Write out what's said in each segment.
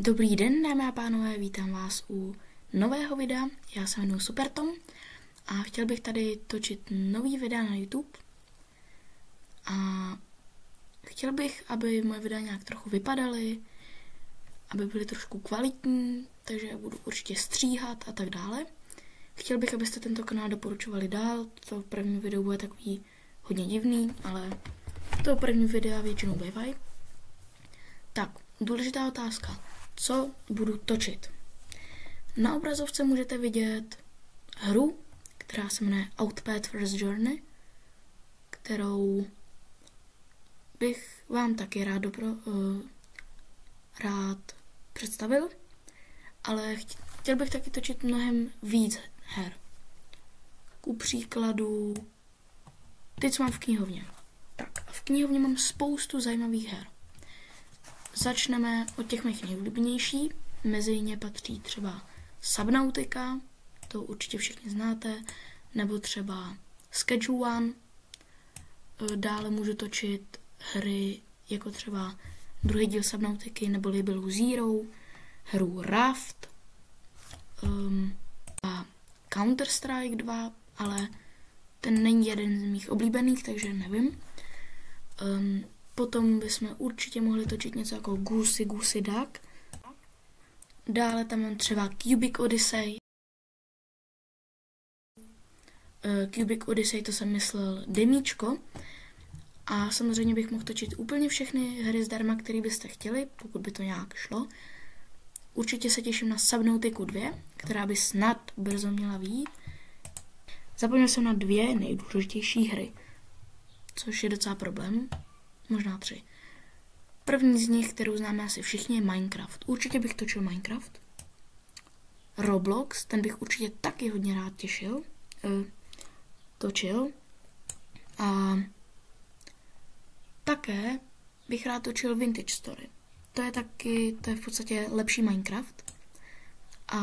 Dobrý den, dámy a pánové, vítám vás u nového videa. Já se jmenuji Supertom a chtěl bych tady točit nový videa na YouTube. A chtěl bych, aby moje videa nějak trochu vypadaly, aby byly trošku kvalitní, takže já budu určitě stříhat a tak dále. Chtěl bych, abyste tento kanál doporučovali dál. To první video bude takový hodně divný, ale to první videa většinou bývají. Tak, důležitá otázka. Co budu točit? Na obrazovce můžete vidět hru, která se jmenuje Outpath First Journey, kterou bych vám taky rád představil, ale chtěl bych taky točit mnohem víc her. Ku příkladu, teď co mám v knihovně. Tak, a v knihovně mám spoustu zajímavých her. Začneme od těch mých nejoblíbenějších. Mezi ně patří třeba Subnautica, to určitě všichni znáte, nebo třeba Schedule. Dále můžu točit hry jako třeba druhý díl Subnautiky nebo Labelu Zero, hru Raft a Counter-Strike 2, ale ten není jeden z mých oblíbených, takže nevím. Potom bychom určitě mohli točit něco jako Goosey Duck. Dále tam mám třeba Cubic Odyssey. Cubic Odyssey, to jsem myslel demíčko. A samozřejmě bych mohl točit úplně všechny hry zdarma, které byste chtěli, pokud by to nějak šlo. Určitě se těším na Subnautiku 2, která by snad brzo měla vyjít. Zapomněl jsem na 2 nejdůležitější hry, což je docela problém. Možná 3. První z nich, kterou známe asi všichni, je Minecraft. Určitě bych točil Minecraft. Roblox, ten bych určitě taky hodně rád točil. A také bych rád točil Vintage Story. To je v podstatě lepší Minecraft. A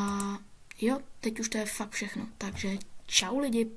jo, teď už to je fakt všechno. Takže čau lidi.